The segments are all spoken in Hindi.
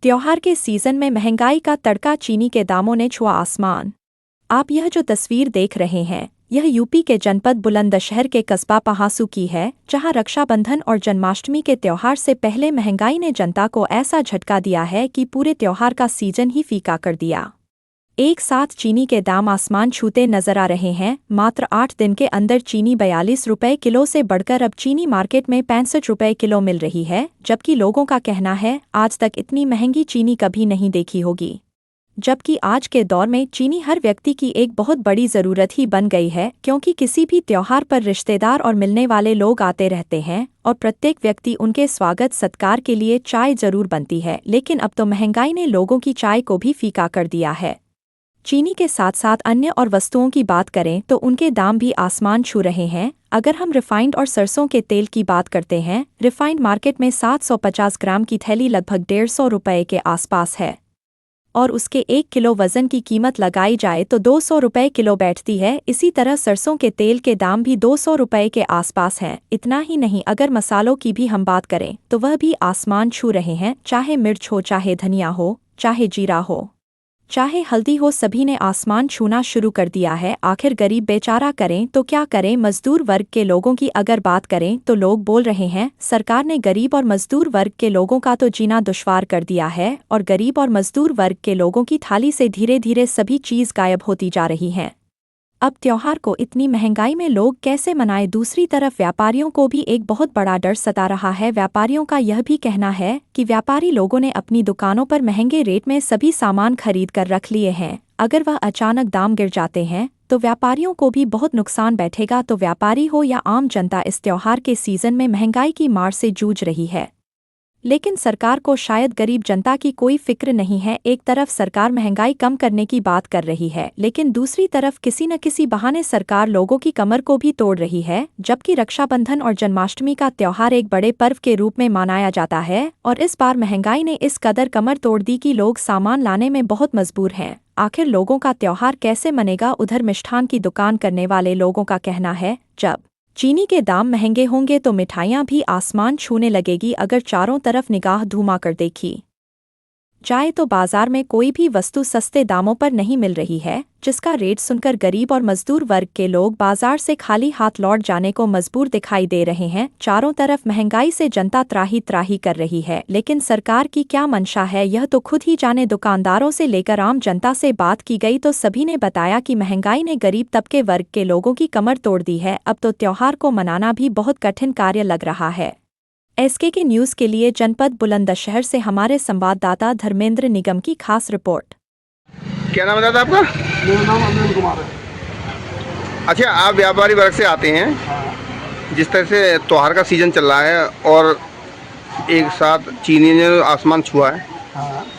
त्योहार के सीजन में महंगाई का तड़का, चीनी के दामों ने छुआ आसमान। आप यह जो तस्वीर देख रहे हैं, यह यूपी के जनपद बुलंदशहर के कस्बा पहासू की है, जहां रक्षाबंधन और जन्माष्टमी के त्योहार से पहले महंगाई ने जनता को ऐसा झटका दिया है कि पूरे त्योहार का सीजन ही फीका कर दिया। एक साथ चीनी के दाम आसमान छूते नजर आ रहे हैं। मात्र 8 दिन के अंदर चीनी 42 रुपये किलो से बढ़कर अब चीनी मार्केट में 65 रुपये किलो मिल रही है, जबकि लोगों का कहना है आज तक इतनी महंगी चीनी कभी नहीं देखी होगी। जबकि आज के दौर में चीनी हर व्यक्ति की एक बहुत बड़ी ज़रूरत ही बन गई है, क्योंकि किसी भी त्योहार पर रिश्तेदार और मिलने वाले लोग आते रहते हैं और प्रत्येक व्यक्ति उनके स्वागत सत्कार के लिए चाय जरूर बनती है। लेकिन अब तो महंगाई ने लोगों की चाय को भी फीका कर दिया है। चीनी के साथ साथ अन्य और वस्तुओं की बात करें तो उनके दाम भी आसमान छू रहे हैं। अगर हम रिफाइंड और सरसों के तेल की बात करते हैं, रिफाइंड मार्केट में 750 ग्राम की थैली लगभग 150 रुपये के आसपास है और उसके 1 किलो वजन की कीमत लगाई जाए तो 200 रुपये किलो बैठती है। इसी तरह सरसों के तेल के दाम भी 200 रुपये के आसपास हैं। इतना ही नहीं, अगर मसालों की भी हम बात करें तो वह भी आसमान छू रहे हैं। चाहे मिर्च हो, चाहे धनिया हो, चाहे जीरा हो, चाहे हल्दी हो, सभी ने आसमान छूना शुरू कर दिया है। आखिर गरीब बेचारा करें तो क्या करें। मजदूर वर्ग के लोगों की अगर बात करें तो लोग बोल रहे हैं सरकार ने गरीब और मजदूर वर्ग के लोगों का तो जीना दुश्वार कर दिया है और गरीब और मजदूर वर्ग के लोगों की थाली से धीरे धीरे सभी चीज़ गायब होती जा रही हैं। अब त्योहार को इतनी महंगाई में लोग कैसे मनाएं। दूसरी तरफ व्यापारियों को भी एक बहुत बड़ा डर सता रहा है। व्यापारियों का यह भी कहना है कि व्यापारी लोगों ने अपनी दुकानों पर महंगे रेट में सभी सामान खरीद कर रख लिए हैं। अगर वह अचानक दाम गिर जाते हैं तो व्यापारियों को भी बहुत नुकसान बैठेगा। तो व्यापारी हो या आम जनता, इस त्योहार के सीजन में महंगाई की मार से जूझ रही है। लेकिन सरकार को शायद गरीब जनता की कोई फिक्र नहीं है। एक तरफ सरकार महंगाई कम करने की बात कर रही है, लेकिन दूसरी तरफ किसी न किसी बहाने सरकार लोगों की कमर को भी तोड़ रही है। जबकि रक्षाबंधन और जन्माष्टमी का त्योहार एक बड़े पर्व के रूप में मनाया जाता है और इस बार महंगाई ने इस कदर कमर तोड़ दी कि लोग सामान लाने में बहुत मजबूर हैं। आखिर लोगों का त्योहार कैसे मनेगा। उधर मिष्ठान की दुकान करने वाले लोगों का कहना है जब चीनी के दाम महंगे होंगे तो मिठाइयाँ भी आसमान छूने लगेगी। अगर चारों तरफ निगाह घुमा कर देखी जाए तो बाजार में कोई भी वस्तु सस्ते दामों पर नहीं मिल रही है, जिसका रेट सुनकर गरीब और मजदूर वर्ग के लोग बाजार से खाली हाथ लौट जाने को मजबूर दिखाई दे रहे हैं। चारों तरफ महंगाई से जनता त्राही त्राही कर रही है, लेकिन सरकार की क्या मंशा है यह तो खुद ही जाने। दुकानदारों से लेकर आम जनता से बात की गई तो सभी ने बताया कि महंगाई ने गरीब तबके वर्ग के लोगों की कमर तोड़ दी है। अब तो त्योहार को मनाना भी बहुत कठिन कार्य लग रहा है। SKK न्यूज़ के लिए जनपद बुलंदशहर से हमारे संवाददाता धर्मेंद्र निगम की खास रिपोर्ट। क्या नाम है दादा आपका? मेरा नाम अनिल कुमार है। अच्छा, आप व्यापारी वर्ग से आते हैं। जिस तरह से त्योहार का सीज़न चल रहा है और एक साथ चीनी ने आसमान छुआ है,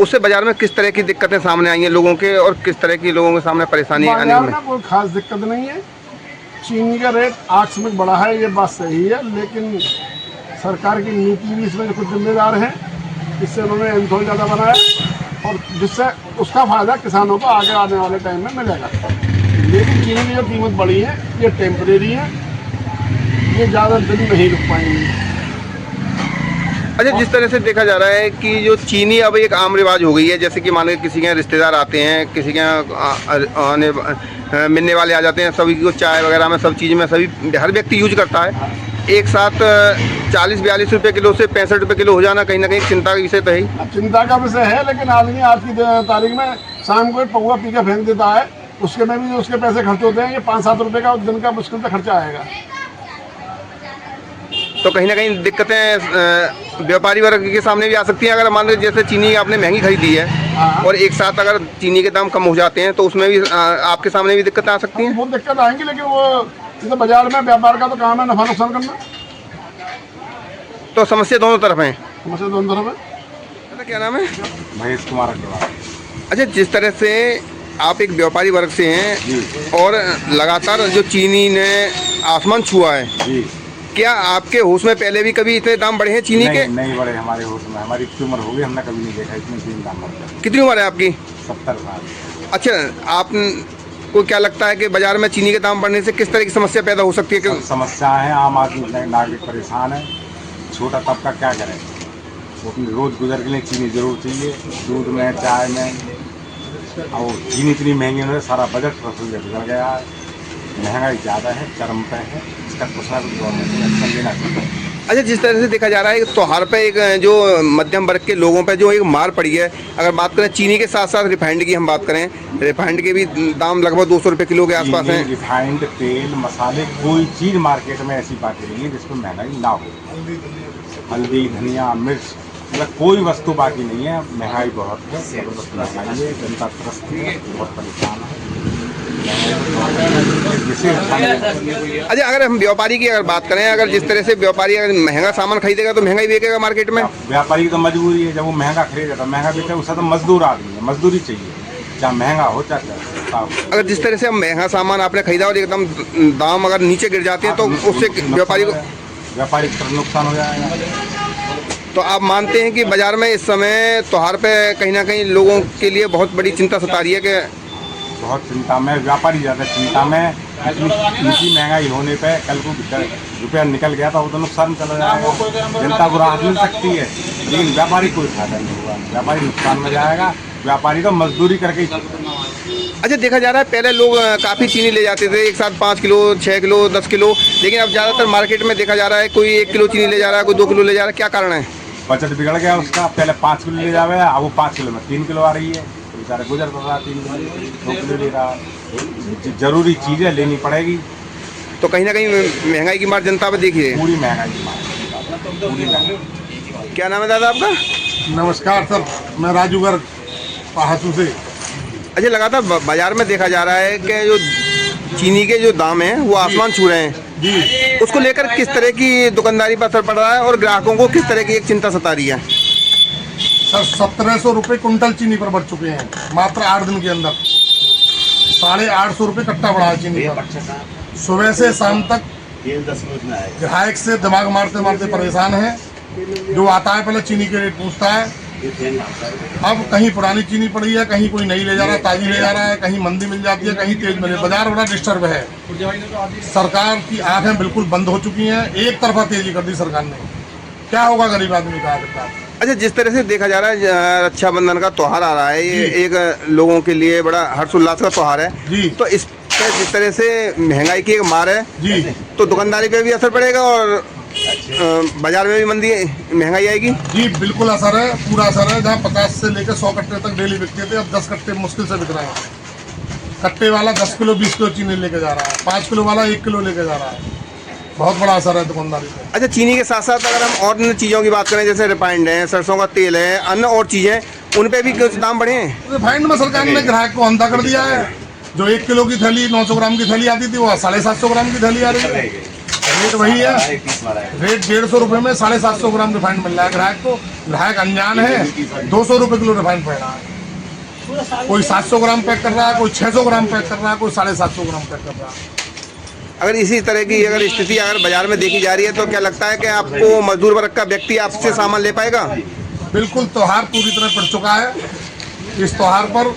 उससे बाजार में किस तरह की दिक्कतें सामने आई हैं लोगों के और किस तरह की लोगों के सामने परेशानी आने में? कोई खास दिक्कत नहीं है। चीनी का रेट आकस्मिक बढ़ा है, ये बात सही है, लेकिन सरकार की नीति भी इसमें कुछ जिम्मेदार है। इससे उन्होंने एंथोल ज़्यादा बनाया और जिससे उसका फ़ायदा किसानों को आगे आने वाले टाइम में मिलेगा। लेकिन चीनी की जो कीमत बढ़ी है ये टेम्परेरी है, ये ज़्यादा दिन नहीं रुक पाएंगे। अच्छा, जिस तरह से देखा जा रहा है कि जो चीनी अब एक आम रिवाज हो गई है, जैसे कि मान लो किसी के यहाँ रिश्तेदार आते हैं, किसी के यहाँ मिलने वाले आ जाते हैं, सभी को चाय वगैरह में सब चीज़ में सभी हर व्यक्ति यूज करता है। एक साथ 40-42 रुपये किलो से 65 रुपये किलो हो जाना कहीं ना कहीं चिंता का विषय तो है। चिंता का विषय है, लेकिन आदमी आज की तारीख में शाम को एक पौवा पी के फेंक देता है, उसके में भी उसके पैसे खर्च होते हैं। ये 5-7 रुपये का दिन का मुश्किल से खर्चा आएगा। तो कहीं ना कहीं दिक्कतें व्यापारी वर्ग के सामने भी आ सकती हैं। अगर मान लो जैसे चीनी आपने महंगी खरीदी है और एक साथ अगर चीनी के दाम कम हो जाते हैं तो उसमें भी आपके सामने भी दिक्कतें आ सकती हैं। बहुत दिक्कत आएंगी, लेकिन वो तो बाजार में व्यापार का तो काम है नफा नुकसान करना। तो समस्या दोनों तरफ है। समस्या दोनों तरफ है। क्या नाम है? महेश कुमार अग्रवाल। अच्छा, जिस तरह से आप एक व्यापारी वर्ग से हैं और लगातार जो चीनी ने आसमान छुआ है जी, क्या आपके होश में पहले भी कभी इतने दाम बढ़े हैं चीनी के? नहीं बढ़े हमारे होश में। हमारी इतनी उम्र हो गई, हमने कभी नहीं देखा इतने चीनी दाम बढ़ते। कितनी उम्र है आपकी? 70 साल। अच्छा, आपको क्या लगता है कि बाजार में चीनी के दाम बढ़ने से किस तरह की समस्या पैदा हो सकती है? समस्या है, आम आदमी नागरिक परेशान है, छोटा तबका क्या करे। वो अपनी रोज़ गुजर के लिए चीनी ज़रूर चाहिए, दूध में, चाय में। और चीनी इतनी महंगी होने से सारा बजट रसोई का बिगड़ गया है। महंगाई ज़्यादा है, चरम पे है। इसका कुछ ना कुछ गवर्नमेंट को एक्शन लेना चाहिए। अच्छा, जिस तरह से देखा जा रहा है त्योहार पे एक जो मध्यम वर्ग के लोगों पे जो एक मार पड़ी है, अगर बात करें चीनी के साथ साथ रिफाइंड की हम बात करें, रिफाइंड के भी दाम लगभग 200 रुपये किलो के आसपास हैं। रिफाइंड तेल, मसाले, कोई चीज़ मार्केट में ऐसी बाकी नहीं है जिसमें महंगाई ना हो। हल्दी, धनिया, मिर्च, मतलब कोई वस्तु बाकी नहीं है। महंगाई बहुत है, जबरदस्त महंगाई है। जनता त्रस्त है, बहुत परेशान है। अच्छा, अगर हम व्यापारी की अगर बात करें, अगर जिस तरह से व्यापारी अगर महंगा सामान खरीदेगा तो महंगाई बिकेगा मार्केट में। व्यापारी की तो मजबूरी है, जब वो महंगा खरीदेगा तो महंगा बिकेगा। उसका तो मजदूर आदमी है, मजदूरी चाहिए, चाहे महंगा हो चाहे। अगर जिस तरह से महंगा सामान आपने खरीदा और एकदम दाम अगर नीचे गिर जाते हैं तो उससे व्यापारी को नुकसान हो जाएगा। तो आप मानते हैं कि बाजार में इस समय त्योहार पे कहीं ना कहीं लोगों के लिए बहुत बड़ी चिंता सता रही है कि बहुत चिंता में, व्यापारी ज़्यादा चिंता में। इतनी महंगाई होने पे कल को रुपया निकल गया था वो तो नुकसान चला जाएगा। जनता को राहत मिल सकती है, लेकिन व्यापारी कोई फायदा नहीं होगा। व्यापारी नुकसान में जाएगा। व्यापारी तो मजदूरी करके ही। अच्छा, देखा जा रहा है पहले लोग काफ़ी चीनी ले जाते थे एक साथ, 5 किलो, 6 किलो, 10 किलो, लेकिन अब ज़्यादातर मार्केट में देखा जा रहा है कोई 1 किलो चीनी ले जा रहा है, कोई 2 किलो ले जा रहा है। क्या कारण है? बजट बिगड़ गया उसका। पहले 5 किलो ले जावे, अब वो 5 किलो में 3 किलो आ रही है। बेचारा गुजर तो रहा, 3 किलो 2 किलो ले रहा। जरूरी चीज़ें लेनी पड़ेगी तो कहीं ना कहीं महंगाई की मार जनता पर देखिए, पूरी महंगाई की मार, पूरी महंगाई। क्या नाम है दादा आपका? नमस्कार सर, मैं राजू गर्ग पहासू से। अच्छा, लगातार बाजार में देखा जा रहा है कि जो चीनी के जो दाम हैं वो आसमान छू रहे हैं जी, उसको लेकर किस तरह की दुकानदारी पर असर पड़ रहा है और ग्राहकों को किस तरह की एक चिंता सता रही है? सर 1700 रुपये कुंटल चीनी पर बढ़ चुके हैं मात्र 8 दिन के अंदर। 850 रुपये कट्टा बढ़ा है चीनी का। सुबह से शाम तक ग्राहक से दिमाग मारते मारते परेशान है। जो आता है पहले चीनी के रेट पूछता है। अब कहीं पुरानी चीनी पड़ी है, कहीं कोई नई ले जा रहा है, ताज़ी ले जा रहा है, कहीं मंदी मिल जाती है, कहीं तेज मिले। बाजार बड़ा डिस्टर्ब है। सरकार की आंखें बिल्कुल बंद हो चुकी हैं। एक तरफा तेजी कर दी सरकार ने। क्या होगा गरीब आदमी का आखिरकार? अच्छा, जिस तरह से देखा जा रहा है रक्षाबंधन का त्यौहार आ रहा है, ये एक लोगों के लिए बड़ा हर्षोल्लास का त्यौहार है जी। तो इस पे जिस तरह से महंगाई की एक मार है जी, तो दुकानदारी पे भी असर पड़ेगा और बाजार में भी मंदी महंगाई आएगी। जी बिल्कुल असर है, पूरा असर है। जहाँ 50 से लेकर 100 कट्टे तक डेली बिकते थे, अब 10 कट्टे मुश्किल से बिक रहे हैं। कट्टे वाला 10 किलो 20 किलो चीनी लेके जा रहा है, 5 किलो वाला 1 किलो लेके जा रहा है। बहुत बड़ा असर है दुकानदारी पे। अच्छा, चीनी के साथ साथ अगर हम और अन्य चीज़ों की बात करें, जैसे रिफाइंड है, सरसों का तेल है, अन्य और चीज़ें, उन पे भी कुछ दाम बढ़े हैं? रिफाइंड में सरकार ने ग्राहक को अंधा कर दिया है। जो 1 किलो की थैली 900 ग्राम की थैली आती थी, वो 750 ग्राम की थैली आ रही है। रेट वही है, रेट 150 रुपये में 750 ग्राम रिफाइंड मिल रहा है ग्राहक को। ग्राहक अनजान है, 200 रुपये किलो रिफाइंड पड़ रहा है। कोई 700 ग्राम पैक कर रहा है, कोई 600 ग्राम पैक कर रहा है, कोई 750 ग्राम पैक कर रहा है। अगर इसी तरह की अगर स्थिति अगर बाजार में देखी जा रही है तो क्या लगता है कि आपको मजदूर वर्ग का व्यक्ति आपसे सामान ले पाएगा? बिल्कुल, त्यौहार पूरी तरह पड़ चुका है। इस त्यौहार पर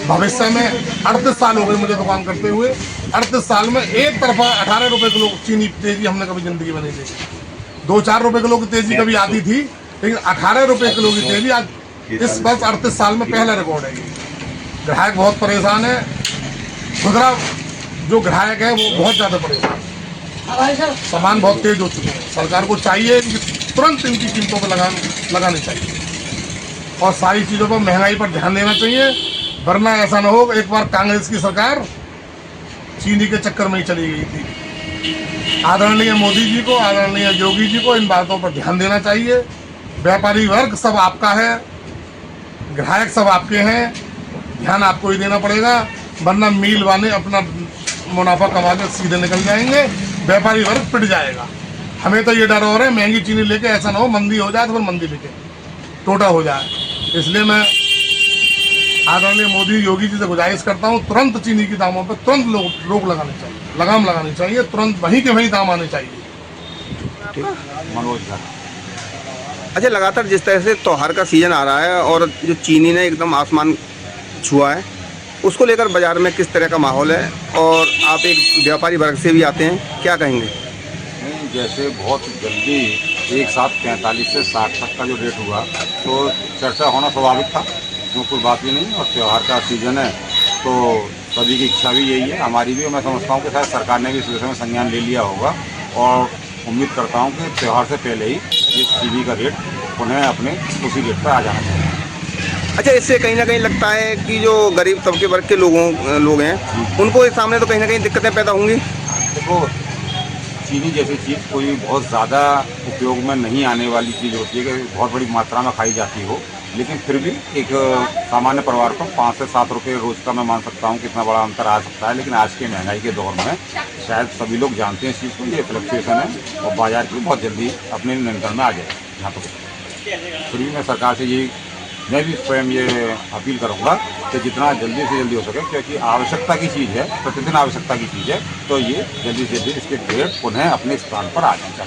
भविष्य में 38 साल हो गए मुझे दुकान करते हुए। 38 साल में एक तरफा 18 रुपये किलो चीनी तेजी हमने कभी जिंदगी में नहीं देखी। 2-4 रुपये किलो की तेजी कभी आती थी, लेकिन 18 रुपये किलो की तेजी आज इस वर्ष 38 साल में पहला रिकॉर्ड है। ग्राहक बहुत परेशान है। खुदरा जो ग्राहक है वो बहुत ज़्यादा परेशान है। सामान बहुत तेज हो चुके हैं। सरकार को चाहिए कि तुरंत इनकी कीमतों पर लगानी चाहिए और सारी चीज़ों पर महंगाई पर ध्यान देना चाहिए, वरना ऐसा ना हो। एक बार कांग्रेस की सरकार चीनी के चक्कर में ही चली गई थी। आदरणीय मोदी जी को, आदरणीय योगी जी को इन बातों पर ध्यान देना चाहिए। व्यापारी वर्ग सब आपका है, ग्राहक सब आपके हैं, ध्यान आपको ही देना पड़ेगा, वरना मील वाले अपना मुनाफा कमा के सीधे निकल जाएंगे, व्यापारी वर्ग पिट जाएगा। हमें तो ये डर हो रहा है महंगी चीनी लेके ऐसा ना हो मंदी हो जाए तो फिर मंदी बिके, टोटा हो जाए। इसलिए मैं आदरणीय मोदी योगी जी से गुजारिश करता हूँ, तुरंत चीनी की दामों पर तुरंत रोक लगानी चाहिए, लगाम लगानी चाहिए, तुरंत वहीं के वहीं दाम आने चाहिए। मनोज। अच्छा, लगातार जिस तरह से त्यौहार का सीज़न आ रहा है और जो चीनी ने एकदम आसमान छुआ है, उसको लेकर बाज़ार में किस तरह का माहौल है? और आप एक व्यापारी वर्ग से भी आते हैं, क्या कहेंगे? जैसे बहुत जल्दी एक साथ 45 से 60 तक का जो रेट हुआ तो चर्चा होना स्वाभाविक था, इसमें कोई बात ही नहीं। और त्यौहार का सीज़न है तो सभी की इच्छा भी यही है, हमारी भी। मैं समझता हूँ कि शायद सरकार ने भी इस विषय में संज्ञान ले लिया होगा और उम्मीद करता हूँ कि त्यौहार से पहले ही ये चीनी का रेट पुनः अपने उसी रेट पर आ जाना चाहिए। अच्छा, इससे कहीं ना कहीं लगता है कि जो गरीब तबके वर्ग के लोग हैं उनको इस सामने तो कहीं ना कहीं दिक्कतें पैदा होंगी। देखो, चीनी जैसी चीज़ कोई बहुत ज़्यादा उपयोग में नहीं आने वाली चीज़ होती है कि बहुत बड़ी मात्रा में खाई जाती हो, लेकिन फिर भी एक सामान्य परिवार को 5 से 7 रुपये रोज़ का मैं मान सकता हूँ कितना बड़ा अंतर आ सकता है। लेकिन आज के महंगाई के दौर में शायद सभी लोग जानते हैं इस चीज़ को, ये फ्लक्चुएशन है और बाजार की बहुत जल्दी अपने नियंत्रण में आ जाए। यहाँ पर फिर भी मैं सरकार से मैं भी स्वयं ये अपील करूँगा कि जितना जल्दी से जल्दी हो सके, क्योंकि आवश्यकता की चीज़ है, प्रतिदिन आवश्यकता की चीज़ है, तो ये जल्दी से जल्दी इसके रेट पुनः अपने स्थान पर आ जाए।